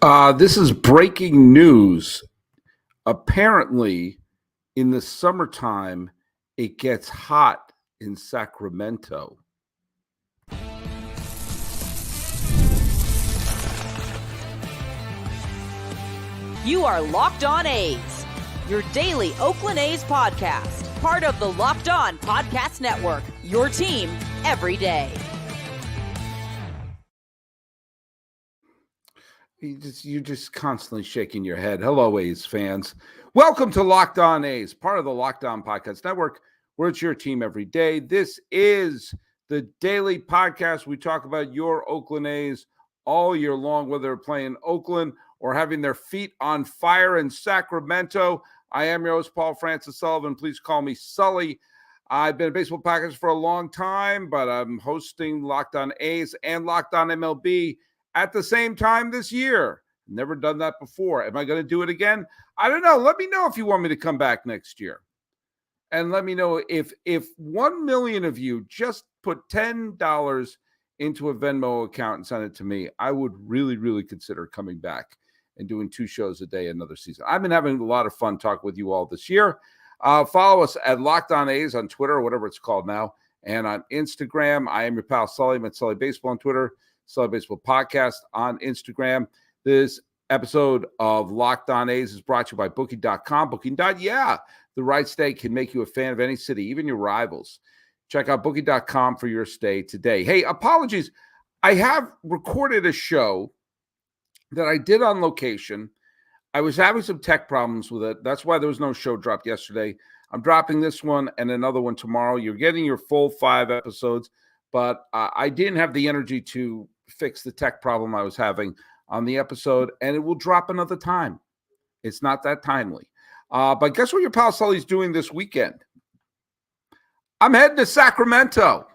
This is breaking news. Apparently, in the summertime, it gets hot in Sacramento. You are Locked On A's, your daily Oakland A's podcast, part of the Locked On Podcast Network, your team every day. You're just constantly shaking your head. Hello, A's fans. Welcome to Locked On A's, part of the Locked On Podcast Network, where it's your team every day. This is the daily podcast. We talk about your Oakland A's all year long, whether they're playing Oakland or having their feet on fire in Sacramento. I am your host, Paul Francis Sullivan. Please call me Sully. I've been a baseball podcast for a long time, but I'm hosting Locked On A's and Locked On MLB at the same time this year. Never done that before. Am I going to do it again? I don't know. Let me know if you want me to come back next year. And let me know if 1 million of you just put $10 into a Venmo account and send it to me, I would really, really consider coming back and doing 2 shows a day another season. I've been having a lot of fun talking with you all this year. Follow us at Locked On A's on Twitter, or whatever it's called now, and on Instagram. I am your pal Sully. I'm at Sully Baseball on Twitter, Sully Baseball Podcast on Instagram. This episode of Locked On A's is brought to you by Booking.com. Booking.yeah, the right stay can make you a fan of any city, even your rivals. Check out Booking.com for your stay today. Hey, apologies. I have recorded a show that I did on location. I was having some tech problems with it. That's why there was no show dropped yesterday. I'm dropping this one and another one tomorrow. You're getting your full 5 episodes, but I didn't have the energy to fix the tech problem I was having on the episode, and it will drop another time. It's not that timely. But guess what your pal Sully's doing this weekend? I'm heading to Sacramento.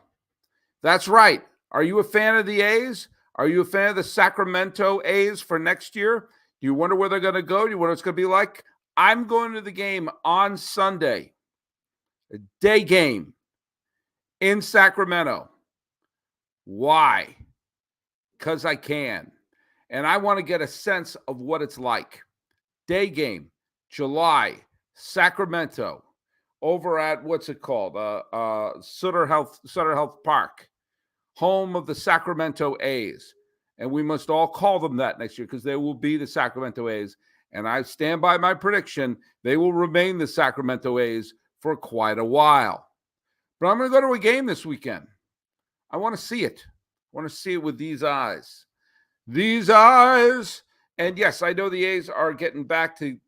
That's right. Are you a fan of the A's? Are you a fan of the Sacramento A's for next year? Do you wonder where they're going to go? Do you wonder what it's going to be like? I'm going to the game on Sunday, a day game in Sacramento. Why? Because I can. And I want to get a sense of what it's like. Day game, July, Sacramento, over at, what's it called? Sutter Health Park, home of the Sacramento A's. And we must all call them that next year because they will be the Sacramento A's. And I stand by my prediction. They will remain the Sacramento A's for quite a while. But I'm going to go to a game this weekend. I want to see it. I want to see it with these eyes. These eyes. And yes, I know the A's are getting back to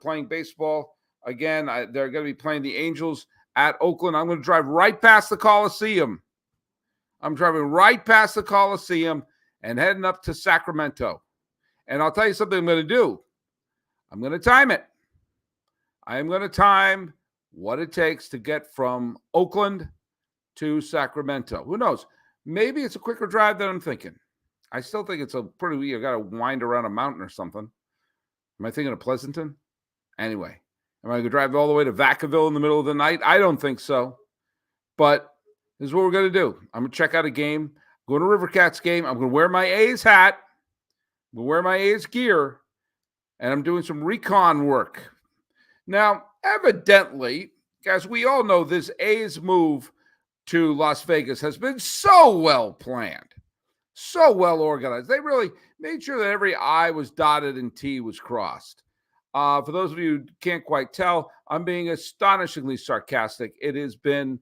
playing baseball. Again, they're going to be playing the Angels at Oakland. I'm going to drive right past the Coliseum. I'm driving right past the Coliseum and heading up to Sacramento. And I'll tell you something I'm going to do. I'm going to time it. I am going to time what it takes to get from Oakland to Sacramento. Who knows? Maybe it's a quicker drive than I'm thinking. I still think it's a pretty, you got to wind around a mountain or something. Am I thinking of Pleasanton? Anyway, am I going to drive all the way to Vacaville in the middle of the night? I don't think so. But this is what we're going to do. I'm going to check out a game. Going to River Cats game. I'm going to wear my A's hat. I'm going to wear my A's gear. And I'm doing some recon work. Now, evidently, guys, we all know this A's move to Las Vegas has been so well planned, so well organized. They really made sure that every I was dotted and T was crossed. For those of you who can't quite tell, I'm being astonishingly sarcastic. It has been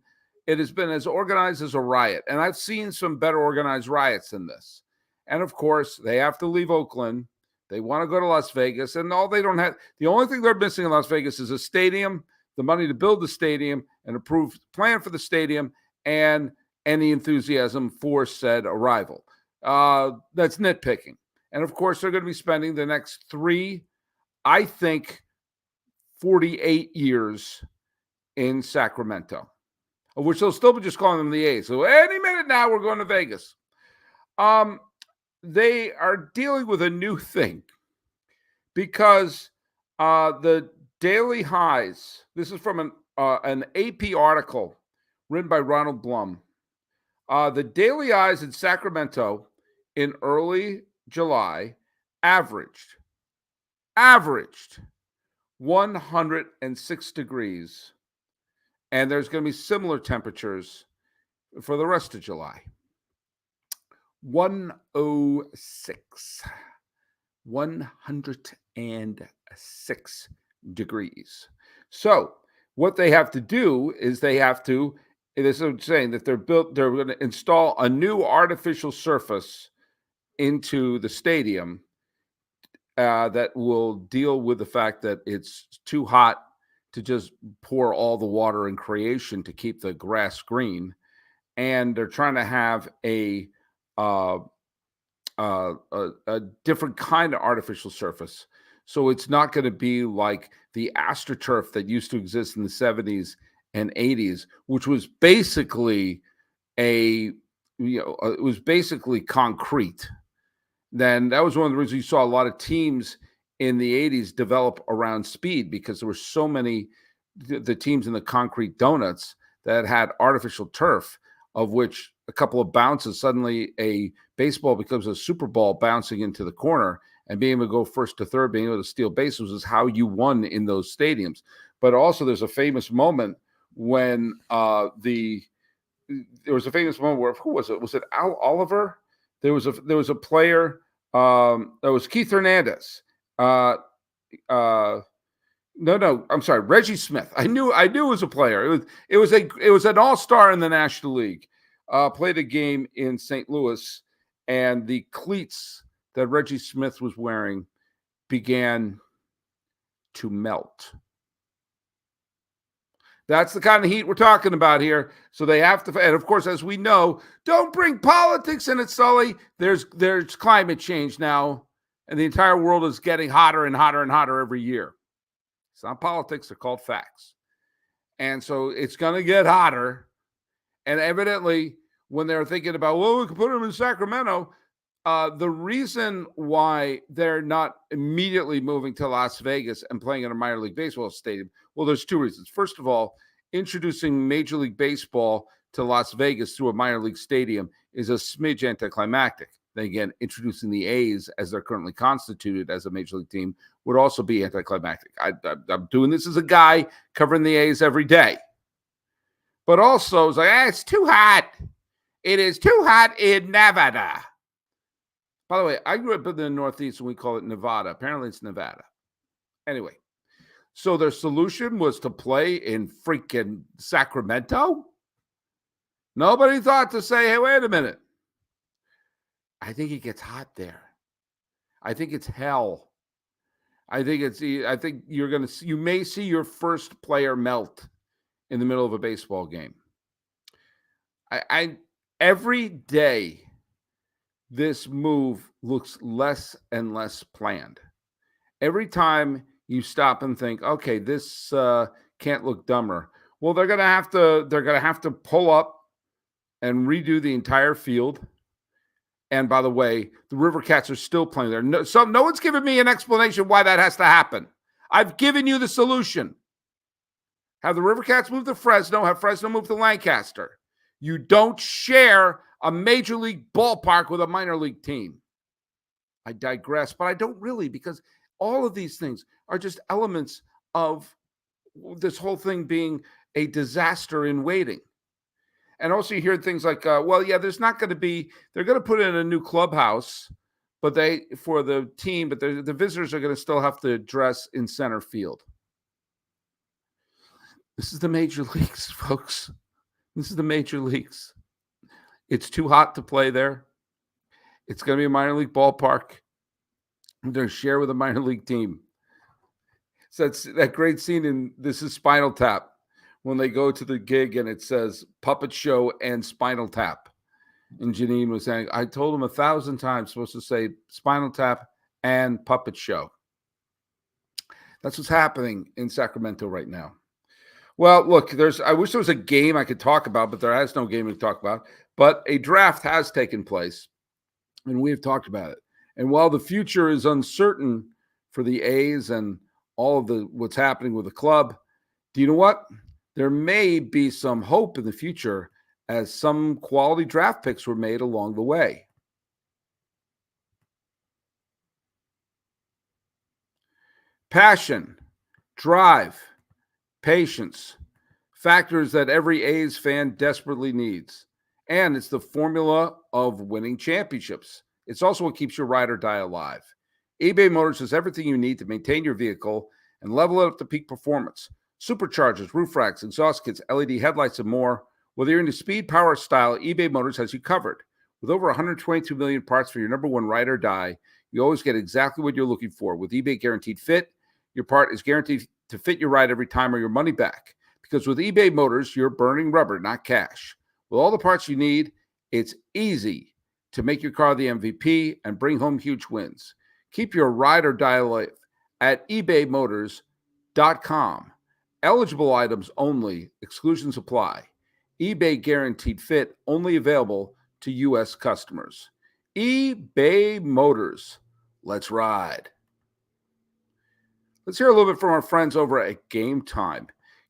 as organized as a riot. And I've seen some better organized riots than this. And of course, they have to leave Oakland. They want to go to Las Vegas. And the only thing they're missing in Las Vegas is a stadium, the money to build the stadium, an approved plan for the stadium, and any enthusiasm for said arrival. That's nitpicking. And of course, they're going to be spending the next 48 years in Sacramento, of which they'll still be just calling them the A's. So any minute now, we're going to Vegas. They are dealing with a new thing because the Daily Highs, this is from an AP article written by Ronald Blum. The Daily Highs in Sacramento in early July averaged 106 degrees, and there's going to be similar temperatures for the rest of July. 106 degrees. So what they have to do is this is what I'm saying, that they're going to install a new artificial surface into the stadium that will deal with the fact that it's too hot to just pour all the water in creation to keep the grass green. And they're trying to have a different kind of artificial surface. So it's not going to be like the AstroTurf that used to exist in the 70s and 80s, which was basically it was basically concrete. Then that was one of the reasons you saw a lot of teams in the 80s develop around speed, because there were so many, the teams in the concrete donuts that had artificial turf, of which a couple of bounces, suddenly a baseball becomes a Super Ball bouncing into the corner, and being able to go first to third, being able to steal bases is how you won in those stadiums. But also there's a famous moment when there was a famous moment where, who was it? Was it Al Oliver? There was a player, that was Keith Hernandez. No, I'm sorry, Reggie Smith. I knew it was a player. It was an all-star in the National League. Played a game in St. Louis, and the cleats that Reggie Smith was wearing began to melt. That's the kind of heat we're talking about here. So they have to, and of course, as we know, don't bring politics in it, Sully. There's climate change now, and the entire world is getting hotter and hotter and hotter every year. It's not politics, they're called facts. And so it's going to get hotter. And evidently, when they're thinking about, well, we could put them in Sacramento, the reason why they're not immediately moving to Las Vegas and playing in a minor league baseball stadium, well, there's two reasons. First of all, introducing Major League Baseball to Las Vegas through a minor league stadium is a smidge anticlimactic. Then again, introducing the A's as they're currently constituted as a major league team would also be anticlimactic. I'm doing this as a guy covering the A's every day. But also, it's like, it's too hot. It is too hot in Nevada. By the way, I grew up in the Northeast and we call it Nevada. Apparently it's Nevada. Anyway, so their solution was to play in freaking Sacramento? Nobody thought to say, hey, wait a minute. I think it gets hot there. I think it's hell. I think you may see your first player melt in the middle of a baseball game. Every day, this move looks less and less planned. Every time you stop and think, okay, this can't look dumber. Well, they're gonna have to pull up and redo the entire field. And by the way, the River Cats are still playing there. No one's given me an explanation why that has to happen. I've given you the solution. Have the River Cats move to Fresno, have Fresno move to Lancaster. You don't share a major league ballpark with a minor league team. I digress, but I don't really, because all of these things are just elements of this whole thing being a disaster in waiting. And also you hear things like, there's not going to be, they're going to put in a new clubhouse, but for the team, but the visitors are going to still have to dress in center field. This is the major leagues, folks. This is the major leagues. It's too hot to play there. It's going to be a minor league ballpark. They're going to share with a minor league team. So that's that great scene in This Is Spinal Tap when they go to the gig and it says Puppet Show and Spinal Tap. And Janine was saying, I told him 1,000 times supposed to say Spinal Tap and Puppet Show. That's what's happening in Sacramento right now. Well, look, I wish there was a game I could talk about, but there has no game to talk about. But a draft has taken place, and we've talked about it. And while the future is uncertain for the A's and all of what's happening with the club, do you know what? There may be some hope in the future as some quality draft picks were made along the way. Passion, drive, patience, factors that every A's fan desperately needs. And it's the formula of winning championships. It's also what keeps your ride or die alive. eBay Motors has everything you need to maintain your vehicle and level it up to peak performance. Superchargers, roof racks, exhaust kits, LED headlights, and more. Whether you're into speed, power, or style, eBay Motors has you covered. With over 122 million parts for your number one ride or die, you always get exactly what you're looking for. With eBay Guaranteed Fit, your part is guaranteed to fit your ride every time or your money back. Because with eBay Motors, you're burning rubber, not cash. With all the parts you need, it's easy to make your car the MVP and bring home huge wins. Keep your ride or die alive at ebaymotors.com. Eligible items only. Exclusions apply. eBay Guaranteed Fit only available to U.S. customers. eBay Motors. Let's ride. Let's hear a little bit from our friends over at Game Time.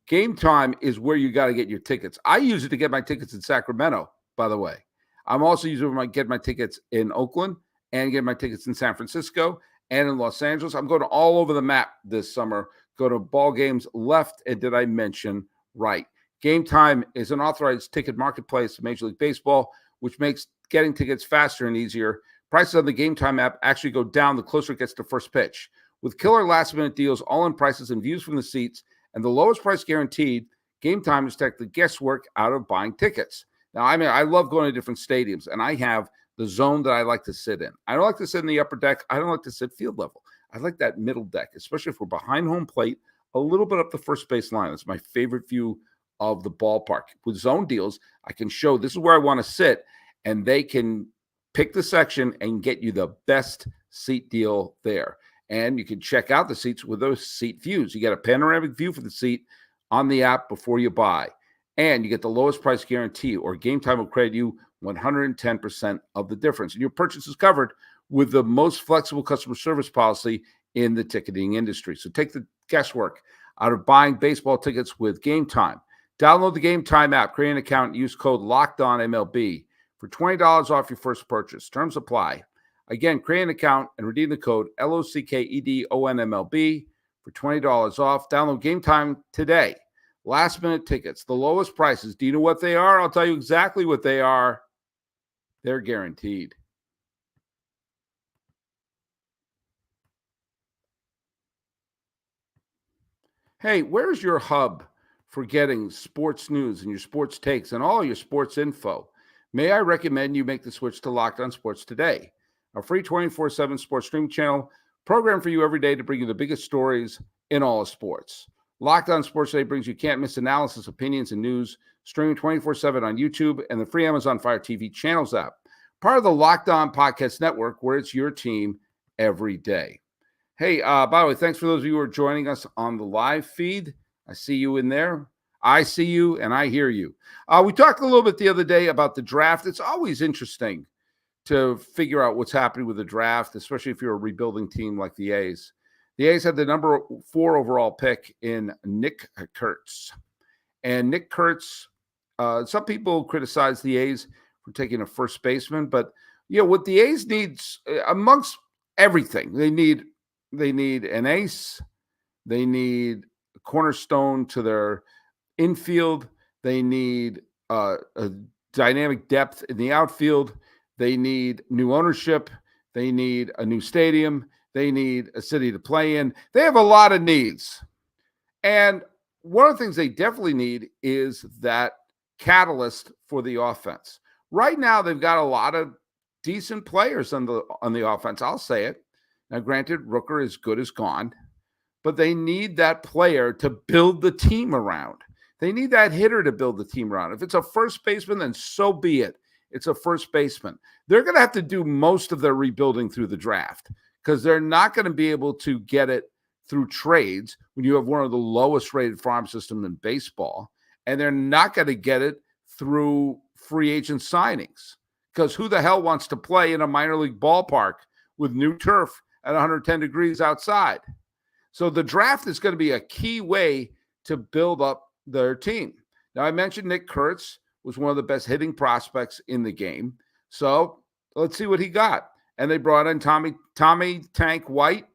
Game Time is where you got to get your tickets. I use it to get my tickets in Sacramento, by the way. I'm also using it to get my tickets in Oakland and get my tickets in San Francisco and in Los Angeles. I'm going all over the map this summer. Go to ball games left, and did I mention right? Game Time is an authorized ticket marketplace of Major League Baseball, which makes getting tickets faster and easier. Prices on the Game Time app actually go down the closer it gets to first pitch. With killer last-minute deals, all-in prices, and views from the seats, and the lowest price guaranteed, Game Time has taken the guesswork out of buying tickets. Now, I love going to different stadiums, and I have the zone that I like to sit in. I don't like to sit in the upper deck. I don't like to sit field level. I like that middle deck, especially if we're behind home plate, a little bit up the first base line. It's my favorite view of the ballpark. With zone deals, I can show this is where I want to sit, and they can pick the section and get you the best seat deal there. And you can check out the seats with those seat views. You get a panoramic view for the seat on the app before you buy. And you get the lowest price guarantee, or Game Time will credit you 110% of the difference. And your purchase is covered with the most flexible customer service policy in the ticketing industry. So take the guesswork out of buying baseball tickets with Game Time. Download the Game Time app, create an account, and use code LOCKEDONMLB for $20 off your first purchase. Terms apply. Again, create an account and redeem the code LOCKEDONMLB for $20 off. Download Game Time today. Last minute tickets, the lowest prices. Do you know what they are? I'll tell you exactly what they are. They're guaranteed. Hey, where's your hub for getting sports news and your sports takes and all your sports info? May I recommend you make the switch to Locked On Sports today, a free 24/7 sports streaming channel programmed for you every day to bring you the biggest stories in all of sports. Locked On Sports Today brings you can't-miss analysis, opinions, and news, streaming 24/7 on YouTube and the free Amazon Fire TV channels app. Part of the Locked On Podcast Network, where it's your team every day. Hey, by the way, thanks for those of you who are joining us on the live feed. I see you in there. I see you and I hear you. We talked a little bit the other day about the draft. It's always interesting to figure out what's happening with the draft, especially if you're a rebuilding team like the A's. The A's had the number 4 overall pick in Nick Kurtz. And Nick Kurtz, some people criticize the A's for taking a first baseman, but what the A's needs, amongst everything, they need an ace, they need a cornerstone to their infield, they need a dynamic depth in the outfield, they need new ownership, they need a new stadium, they need a city to play in. They have a lot of needs. And one of the things they definitely need is that catalyst for the offense. Right now, they've got a lot of decent players on the offense. I'll say it. Now, granted, Rooker is good as gone, but they need that player to build the team around. They need that hitter to build the team around. If it's a first baseman, then so be it. It's a first baseman. They're going to have to do most of their rebuilding through the draft, because they're not going to be able to get it through trades when you have one of the lowest rated farm systems in baseball. And they're not going to get it through free agent signings, because who the hell wants to play in a minor league ballpark with new turf at 110 degrees outside? So the draft is going to be a key way to build up their team. Now, I mentioned Nick Kurtz was one of the best hitting prospects in the game. So let's see what he got. And they brought in Tommy Tank White,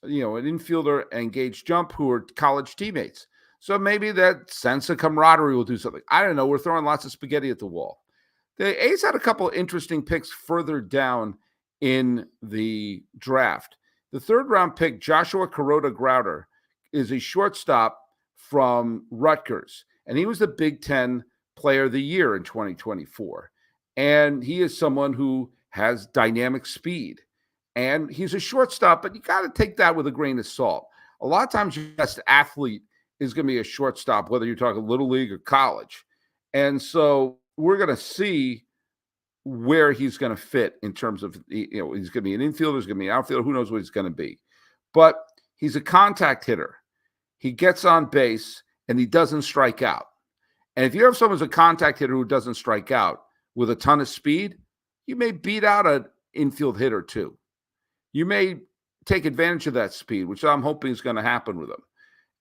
an infielder and Gage Jump, who are college teammates. So maybe that sense of camaraderie will do something. I don't know. We're throwing lots of spaghetti at the wall. The A's had a couple of interesting picks further down in the draft. The third-round pick, Joshua Kuroda-Grouter, is a shortstop from Rutgers, and he was the Big Ten Player of the Year in 2024. And he is someone who has dynamic speed. And he's a shortstop, but you got to take that with a grain of salt. A lot of times your best athlete is going to be a shortstop, whether you're talking little league or college. And so we're going to see where he's going to fit in terms of, he's going to be an infielder, he's going to be an outfielder, who knows what he's going to be. But he's a contact hitter. He gets on base and he doesn't strike out. And if you have someone who's a contact hitter who doesn't strike out with a ton of speed, you may beat out an infield hitter too. You may take advantage of that speed, which I'm hoping is going to happen with him.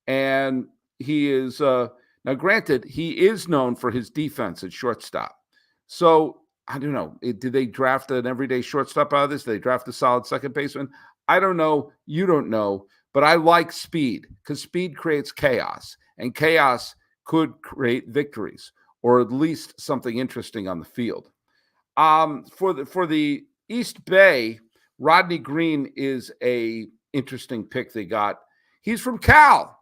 And he is, now granted, he is known for his defense at shortstop. So I don't know. Did they draft an everyday shortstop out of this? Did they draft a solid second baseman? I don't know. You don't know. But I like speed because speed creates chaos. And chaos could create victories or at least something interesting on the field. For the East Bay, Rodney Green is a interesting pick they got. He's from Cal.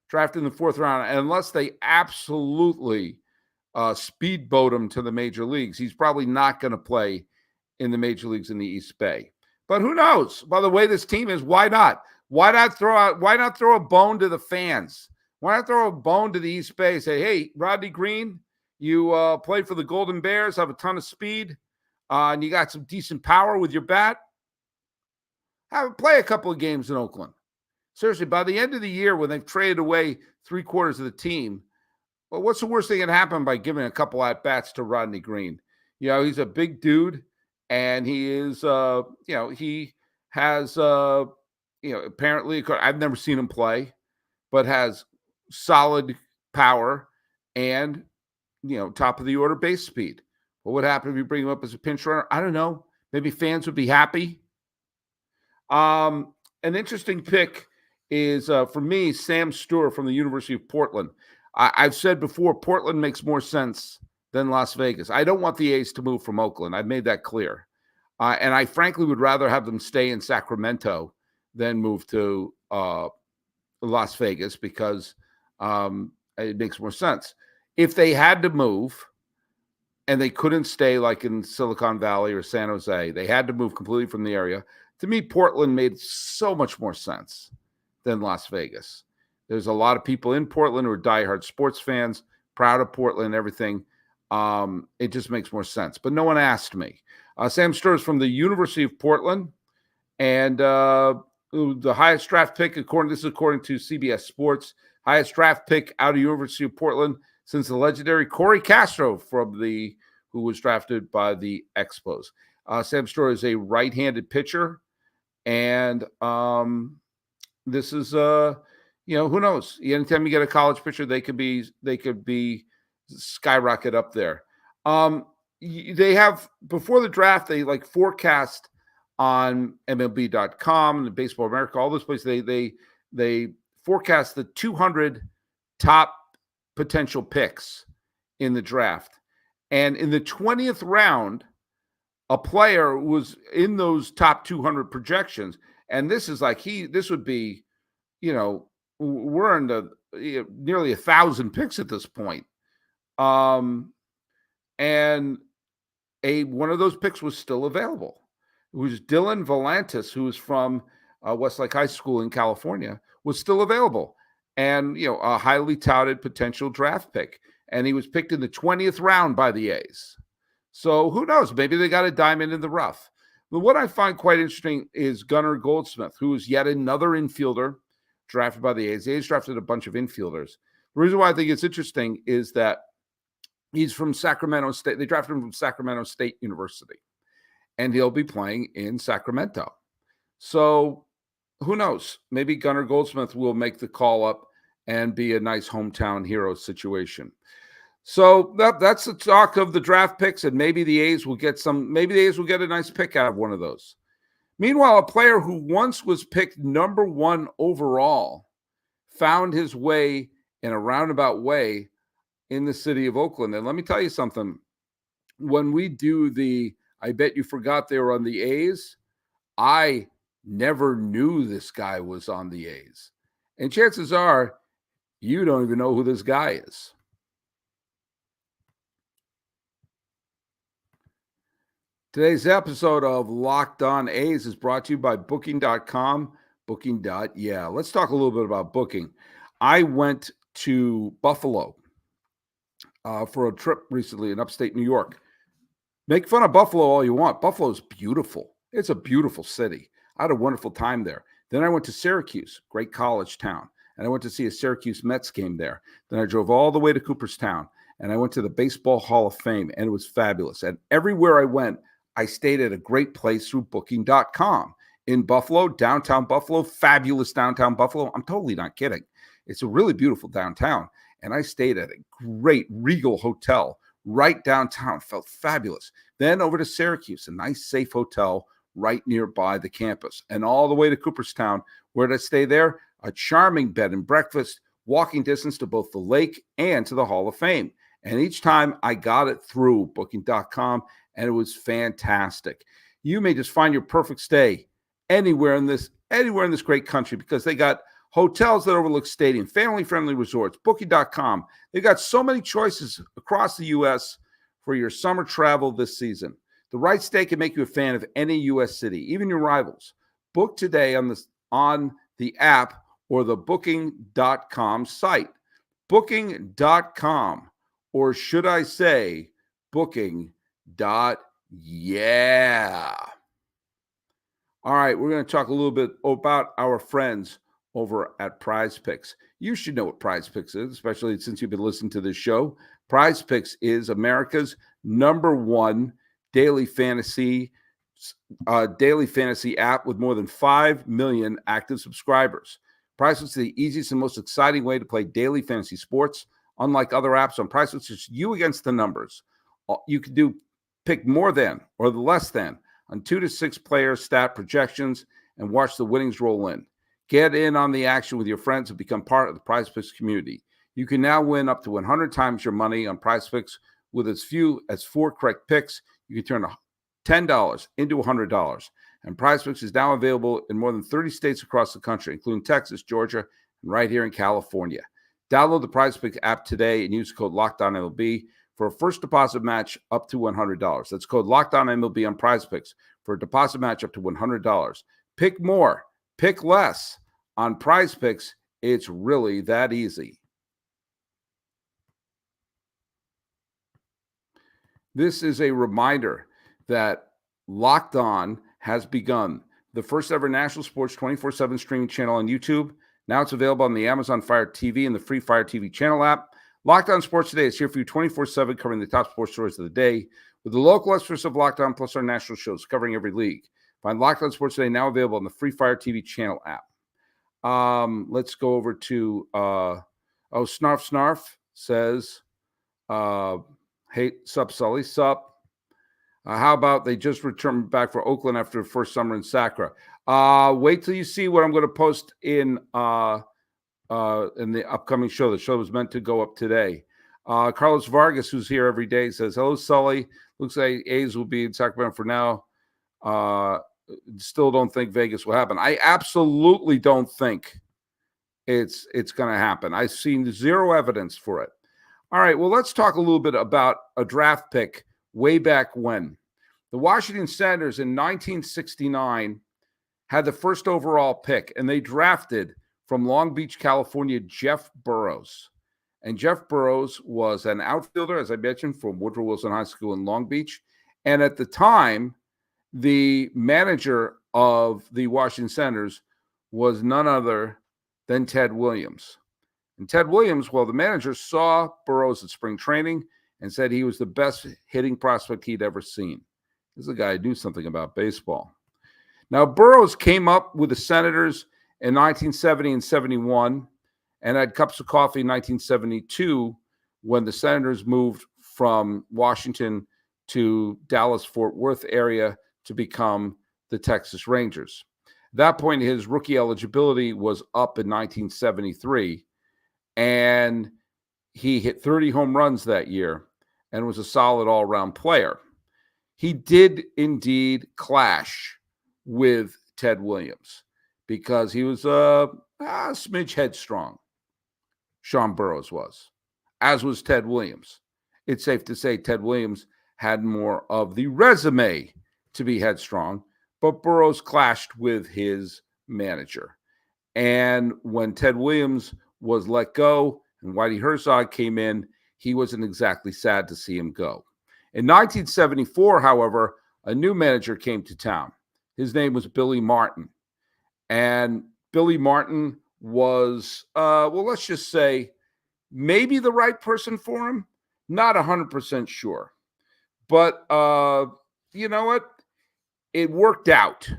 Drafted in the fourth round. And unless they absolutely speedboat him to the major leagues, he's probably not going to play in the major leagues in the East Bay. But who knows? By the way this team is, why not? Why not throw a bone to the fans? Why not throw a bone to the East Bay? Say, hey, Rodney Green, you played for the Golden Bears, have a ton of speed, and you got some decent power with your bat. Play a couple of games in Oakland. Seriously, by the end of the year, when they've traded away 3/4 of the team, well, what's the worst thing that can happen by giving a couple at bats to Rodney Green? He's a big dude, and he is, he has, apparently, I've never seen him play, but has solid power and, top of the order base speed. What would happen if you bring him up as a pinch runner? I don't know. Maybe fans would be happy. An interesting pick is, for me, Sam Stewart from the University of Portland. I've said before, Portland makes more sense than Las Vegas. I don't want the A's to move from Oakland. I've made that clear. And I frankly would rather have them stay in Sacramento than move to Las Vegas because it makes more sense. If they had to move and they couldn't stay like in Silicon Valley or San Jose, they had to move completely from the area. To me, Portland made so much more sense than Las Vegas. There's a lot of people in Portland who are diehard sports fans, proud of Portland, everything. It just makes more sense. But no one asked me. Sam Stewart is from the University of Portland, and the highest draft pick, according to CBS Sports, highest draft pick out of University of Portland since the legendary Corey Castro who was drafted by the Expos. Sam Stewart is a right-handed pitcher, and this is who knows? Anytime you get a college pitcher, they could be skyrocket up there. They have, before the draft, they forecast on MLB.com and Baseball America, all those places. They forecast the 200 top potential picks in the draft, and in the 20th round, a player was in those top 200 projections, and this is this would be, we're in the nearly 1,000 picks at this point. And one of those picks was still available. It was Dylan Volantis, who was from Westlake High School in California, was still available. And, a highly touted potential draft pick. And he was picked in the 20th round by the A's. So who knows? Maybe they got a diamond in the rough. But what I find quite interesting is Gunnar Goldsmith, who is yet another infielder drafted by the A's. The A's drafted a bunch of infielders. The reason why I think it's interesting is that he's from Sacramento State. They drafted him from Sacramento State University, and he'll be playing in Sacramento. So who knows? Maybe Gunnar Goldsmith will make the call up and be a nice hometown hero situation. So that's the talk of the draft picks, and maybe the A's will get a nice pick out of one of those. Meanwhile, a player who once was picked number 1 overall found his way in a roundabout way in the city of Oakland. And let me tell you something. When we do the I bet you forgot they were on the A's, I never knew this guy was on the A's. And chances are you don't even know who this guy is. Today's episode of Locked On A's is brought to you by Booking.com. Yeah, let's talk a little bit about Booking. I went to Buffalo for a trip recently in upstate New York. Make fun of Buffalo all you want. Buffalo's beautiful. It's a beautiful city. I had a wonderful time there. Then I went to Syracuse, great college town, and I went to see a Syracuse Mets game there. Then I drove all the way to Cooperstown, and I went to the Baseball Hall of Fame, and it was fabulous. And everywhere I went, I stayed at a great place through Booking.com. In Buffalo, downtown Buffalo, fabulous downtown Buffalo. I'm totally not kidding. It's a really beautiful downtown. And I stayed at a great Regal hotel right downtown. Felt fabulous. Then over to Syracuse, a nice, safe hotel right nearby the campus. And all the way to Cooperstown. Where did I stay there? A charming bed and breakfast, walking distance to both the lake and to the Hall of Fame. And each time I got it through Booking.com, and it was fantastic. You may just find your perfect stay anywhere in this great country because they got hotels that overlook stadium, family-friendly resorts, Booking.com. They've got so many choices across the U.S. for your summer travel this season. The right stay can make you a fan of any U.S. city, even your rivals. Book today on the app or the Booking.com site. Booking.com, or should I say Booking.yeah. All right, we're going to talk a little bit about our friends over at PrizePicks. You should know what PrizePicks is, especially since you've been listening to this show. PrizePicks is America's #1 daily fantasy app with more than 5 million active subscribers. PrizePicks is the easiest and most exciting way to play daily fantasy sports. Unlike other apps on PrizePicks, it's you against the numbers. You can pick more than or the less than on 2 to 6 player stat projections and watch the winnings roll in. Get in on the action with your friends and become part of the PrizePicks community. You can now win up to 100 times your money on PrizePicks with as few as 4 correct picks. You can turn $10 into $100. And PrizePicks is now available in more than 30 states across the country, including Texas, Georgia, and right here in California. Download the PrizePicks app today and use code LOCKEDONMLB for a first deposit match up to $100. That's code LOCKEDONMLB on PrizePicks for a deposit match up to $100. Pick more, pick less on PrizePicks. It's really that easy. This is a reminder that Locked On has begun, the first ever national sports 24/7 streaming channel on YouTube. Now it's available on the Amazon Fire TV and the free Fire TV channel app. Locked On Sports Today is here for you 24/7, covering the top sports stories of the day with the local experts of Locked On plus our national shows covering every league. Find Locked On Sports Today now available on the free Fire TV channel app. Let's go over to Snarf says, hey, sup, Sully, sup. How about they just returned back for Oakland after the first summer in Sacra? Wait till you see what I'm going to post in the upcoming show. The show was meant to go up today. Carlos Vargas, who's here every day, says, hello, Sully. Looks like A's will be in Sacramento for now. Still don't think Vegas will happen. I absolutely don't think it's going to happen. I've seen zero evidence for it. All right, well, let's talk a little bit about a draft pick way back when. The Washington Senators in 1969 had the first overall pick, and they drafted from Long Beach, California, Jeff Burroughs. And Jeff Burroughs was an outfielder, as I mentioned, from Woodrow Wilson High School in Long Beach. And at the time, the manager of the Washington Senators was none other than Ted Williams. And Ted Williams, well, the manager saw Burroughs at spring training and said he was the best hitting prospect he'd ever seen. This is a guy who knew something about baseball. Now, Burroughs came up with the Senators in 1970 and 71 and had cups of coffee in 1972 when the Senators moved from Washington to Dallas-Fort Worth area to become the Texas Rangers. At that point, his rookie eligibility was up in 1973, and he hit 30 home runs that year and was a solid all-around player. He did indeed clash with Ted Williams because he was a smidge headstrong. Sean Burroughs was, as was Ted Williams. It's safe to say Ted Williams had more of the resume to be headstrong, but Burroughs clashed with his manager. And when Ted Williams was let go and Whitey Herzog came in, he wasn't exactly sad to see him go. In 1974, however, a new manager came to town. His name was Billy Martin. And Billy Martin was, let's just say, maybe the right person for him. Not 100% sure. But you know what? It worked out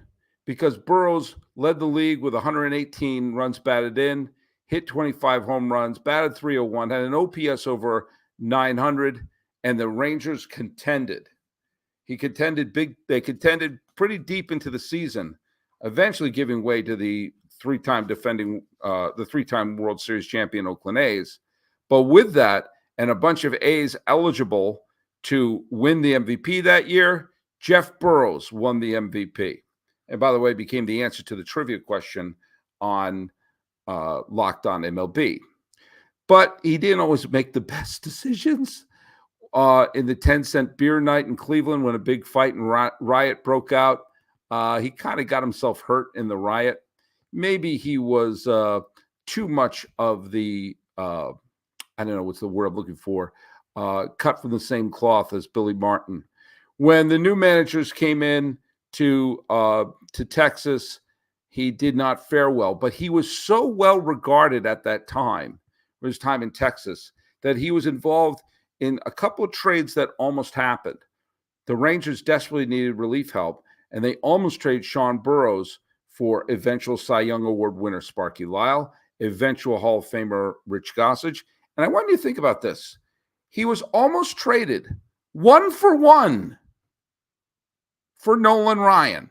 because Burroughs led the league with 118 runs batted in, hit 25 home runs, batted .301, had an OPS over 900, and the Rangers contended. They contended pretty deep into the season, eventually giving way to the three-time World Series champion Oakland A's. But with that, and a bunch of A's eligible to win the MVP that year, Jeff Burroughs won the MVP. And by the way, became the answer to the trivia question on Locked On MLB. But he didn't always make the best decisions. In the 10-cent beer night in Cleveland, when a big fight and riot broke out, he kind of got himself hurt in the riot. Maybe he was too much of the, I don't know what's the word I'm looking for, cut from the same cloth as Billy Martin. When the new managers came in to Texas, he did not fare well. But he was so well regarded at that time, his time in Texas, that he was involved in a couple of trades that almost happened. The Rangers desperately needed relief help, and they almost traded Sean Burroughs for eventual Cy Young Award winner Sparky Lyle, eventual Hall of Famer Rich Gossage. And I want you to think about this. He was almost traded 1-for-1 for Nolan Ryan.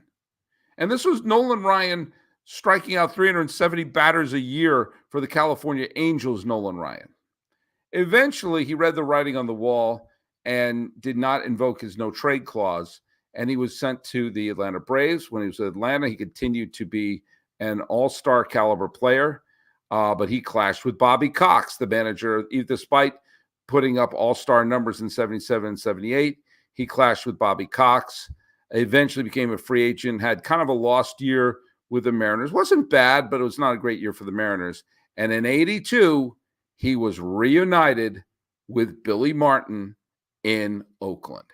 And this was Nolan Ryan striking out 370 batters a year for the California Angels, Nolan Ryan. Eventually, he read the writing on the wall and did not invoke his no-trade clause, and he was sent to the Atlanta Braves. When he was in Atlanta, he continued to be an all-star caliber player, but he clashed with Bobby Cox, the manager. Despite putting up all-star numbers in 77 and 78, he clashed with Bobby Cox, eventually became a free agent, had kind of a lost year with the Mariners. Wasn't bad, but it was not a great year for the Mariners. And in 82, he was reunited with Billy Martin in Oakland.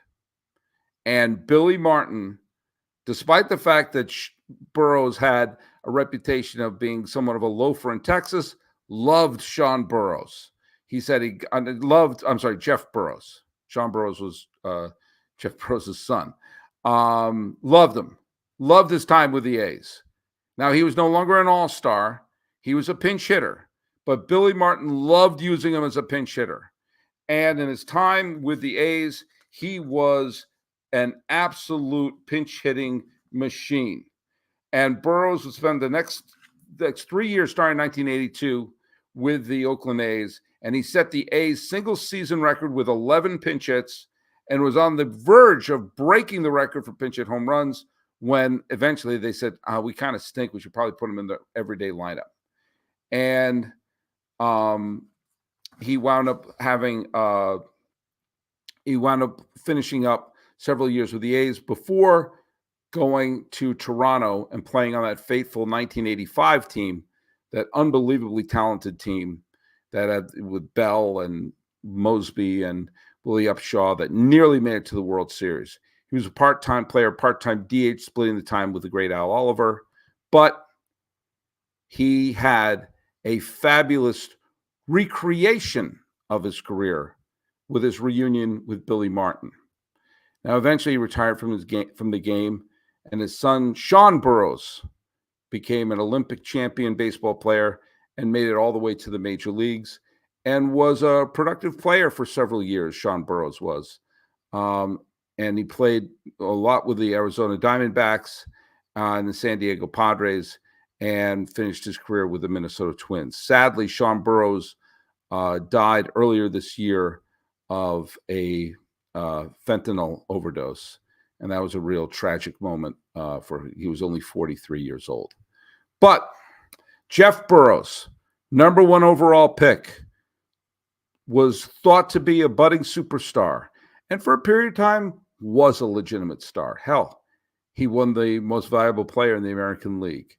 And Billy Martin, despite the fact that Burroughs had a reputation of being somewhat of a loafer in Texas, loved Sean Burroughs. He said Jeff Burroughs. Sean Burroughs was Jeff Burroughs' son. Loved him. Loved his time with the A's. Now, he was no longer an all-star. He was a pinch hitter. But Billy Martin loved using him as a pinch hitter. And in his time with the A's, he was an absolute pinch hitting machine. And Burroughs would spend the next 3 years, starting in 1982, with the Oakland A's. And he set the A's single season record with 11 pinch hits and was on the verge of breaking the record for pinch hit home runs when eventually they said, we kind of stink. We should probably put him in the everyday lineup. And he wound up finishing up several years with the A's before going to Toronto and playing on that fateful 1985 team, that unbelievably talented team that had with Bell and Mosby and Willie Upshaw that nearly made it to the World Series. He was a part-time player, part-time DH, splitting the time with the great Al Oliver, but he had a fabulous recreation of his career with his reunion with Billy Martin. Now, eventually he retired from the game, and his son, Sean Burroughs, became an Olympic champion baseball player and made it all the way to the major leagues and was a productive player for several years, Sean Burroughs was. And he played a lot with the Arizona Diamondbacks in the San Diego Padres and finished his career with the Minnesota Twins. Sadly, Sean Burroughs died earlier this year of a fentanyl overdose, and that was a real tragic moment he was only 43 years old. But Jeff Burroughs, number 1 overall pick, was thought to be a budding superstar, and for a period of time was a legitimate star. Hell, he won the most valuable player in the American League.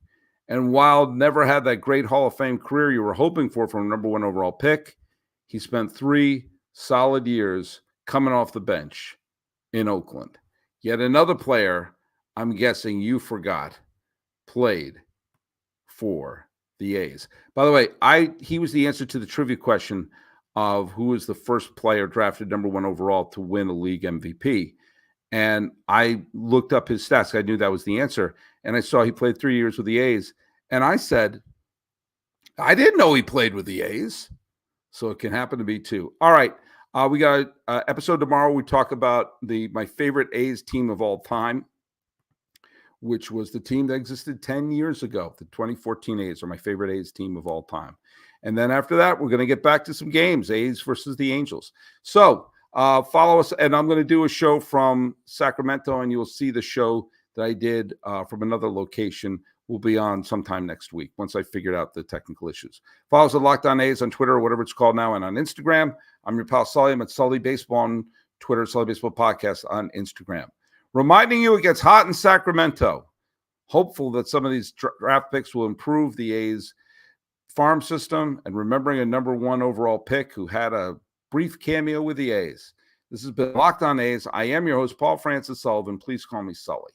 And while never had that great Hall of Fame career you were hoping for from a number 1 overall pick, he spent 3 solid years coming off the bench in Oakland. Yet another player, I'm guessing you forgot, played for the A's. By the way, he was the answer to the trivia question of who was the first player drafted number 1 overall to win a league MVP. And I looked up his stats. I knew that was the answer. And I saw he played 3 years with the A's. And I said, I didn't know he played with the A's. So it can happen to be too. All right. We got an episode tomorrow. We talk about my favorite A's team of all time, which was the team that existed 10 years ago. The 2014 A's are my favorite A's team of all time. And then after that, we're going to get back to some games, A's versus the Angels. So follow us, and I'm going to do a show from Sacramento, and you'll see the show that I did from another location. Will be on sometime next week once I figured out the technical issues. Follow us at Locked On A's on Twitter or whatever it's called now, and on Instagram. I'm your pal Sully. I'm at Sully Baseball on Twitter, Sully Baseball Podcast on Instagram. Reminding you, it gets hot in Sacramento. Hopeful that some of these draft picks will improve the A's farm system, and remembering a number 1 overall pick who had a brief cameo with the A's. This has been Locked On A's. I am your host, Paul Francis Sullivan. Please call me Sully.